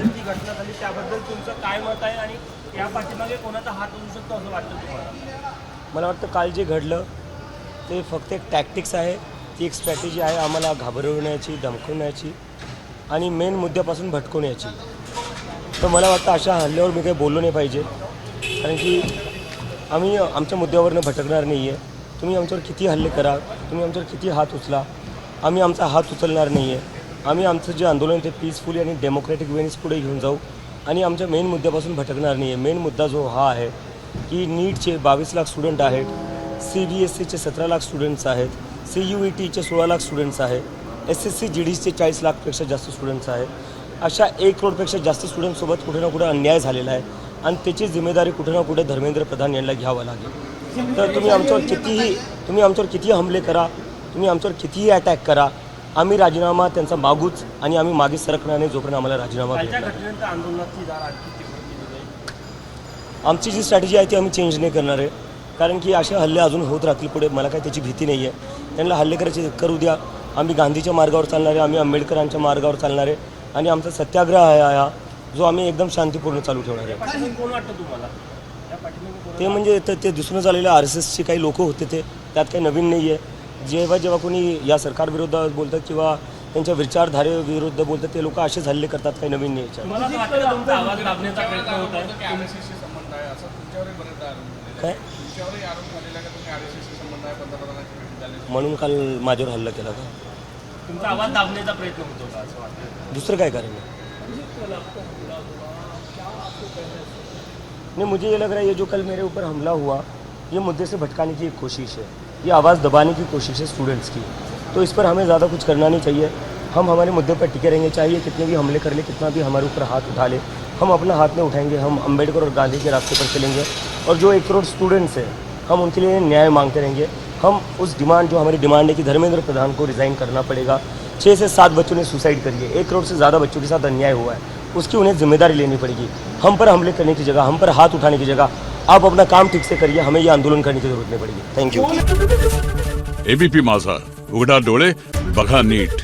ती घटना झाली त्याबद्दल तुमचं काय मत आहे आणि या पाठीमागे कोणाचा हात होऊ शकतो असं वाटतं तुम्हाला? मला वाटतं काल जे घडलं ते फक्त एक टॅक्टिक्स आहे, ती एक स्ट्रॅटेजी आहे आम्हाला घाबरवण्याची, धमकवण्याची आणि मेन मुद्द्यापासून भटकवण्याची. तर मला वाटतं अशा हल्ल्यावर मी काही बोललो नाही पाहिजे, कारण की आम्ही आमच्या मुद्द्यावरनं भटकणार नाही आहे. तुम्ही आमच्यावर किती हल्ले करा, तुम्ही आमच्यावर किती हात उचला, आम्ही आमचा हात उचलणार नाही आहे. आम्ही आमचं जे आंदोलन ते पीसफुली आणि डेमोक्रॅटिक वेनीच पुढे घेऊन जाऊ आणि आमच्या मेन मुद्द्यापासून भटकणार नाही आहे. मेन मुद्दा जो हा आहे की नीटचे 22 लाख स्टुडंट आहेत, CBSEचे 17 लाख स्टुडंट्स आहेत, CUETचे 16 लाख स्टुडंट्स आहेत, SSC GDचे 40 लाखपेक्षा जास्त स्टुडंट्स आहेत. अशा 1 करोडपेक्षा जास्त स्टुडंटसोबत कुठे ना कुठे अन्याय झालेला आहे आणि त्याची जिम्मेदारी कुठे ना कुठे धर्मेंद्र प्रधान यांना घ्यावं लागेल. तर तुम्ही आमच्यावर कितीही हमले करा, तुम्ही आमच्यावर कितीही अटॅक करा, आम्ही राजीनामा त्यांचा मागूच आणि आम्ही मागे सरकणार नाही जोपर्यंत आम्हाला राजीनामा कालच्या भेटणार. घटनेनंतर आंदोलनाची धार आणखी तीव्र केली जाईल. आमची जी स्ट्रॅटेजी आहे ती आम्ही चेंज नाही करणार आहे, कारण की असे हल्ले अजून होत राहतील पुढे. मला काही त्याची भीती नाही आहे. त्यांना हल्ले करायचे करू द्या. आम्ही गांधीच्या मार्गावर चालणार आहे, आम्ही आंबेडकरांच्या मार्गावर चालणार आहे आणि आमचा सत्याग्रह आहे हा जो आम्ही एकदम शांतीपूर्ण चालू ठेवणार आहे. पाठीमागे कोण वाटतं तुम्हाला? या पाठीमागे कोण? ते म्हणजे ते दिसून झालेले RSSची काही लोकं होते, ते त्यात काही नवीन नाही आहे. जेव्हा कोणी या सरकारविरोधात बोलतात किंवा त्यांच्या विचारधारेविरुद्ध बोलतात ते लोक असेच हल्ले करतात, काही नवीन नाही याच्यात. तुम्हाला असं वाटतं का तुमचा आवाज दाबण्याचा प्रयत्न होत आहे? RSSशी संबंध आहे असं तुमच्यावरही बरेचदा आरोप झालेला काय आहे. तुमच्यावरही आरोप झालेला आहे का तुम्ही RSSशी संबंध आहे, पंतप्रधानांची भेट झाली? म्हणून काल माझ्यावर हल्ला केला का? तुमचा आवाज दाबण्याचा प्रयत्न होतो का असं वाटतं? दुसरं काय कारण है? नहीं, मुझे ये लग रहा है ये जो कल मेरे ऊपर हमला हुआ ये मुद्दे से भटकाने की एक कोशिश है, ये आवाज़ दबाने की कोशिश है स्टूडेंट्स की. तो इस पर हमें ज़्यादा कुछ करना नहीं चाहिए. हम हमारे मुद्दे पर टिके रहेंगे, चाहिए कितने भी हमले कर ले, कितना भी हमारे ऊपर हाथ उठा ले, हम अपना हाथ नहीं उठाएंगे. हम अम्बेडकर और गांधी के रास्ते पर चलेंगे और जो 1 करोड़ स्टूडेंट्स हैं हम उनके लिए न्याय मांगते रहेंगे. हम उस डिमांड जो हमारी डिमांड है कि धर्मेंद्र प्रधान को रिज़ाइन करना पड़ेगा. 6 से 7 बच्चों ने सुसाइड करी है, 1 करोड़ से ज़्यादा बच्चों के साथ अन्याय हुआ है, उसकी उन्हें जिम्मेदारी लेनी पड़ेगी. हम पर हमले करने की जगह, हम पर हाथ उठाने की जगह आप अपना काम ठीक से करिए. हमें ये आंदोलन करने की जरूरत नहीं पड़ेगी. Thank you. ABP माझा, उघडा डोळे बघा नीट.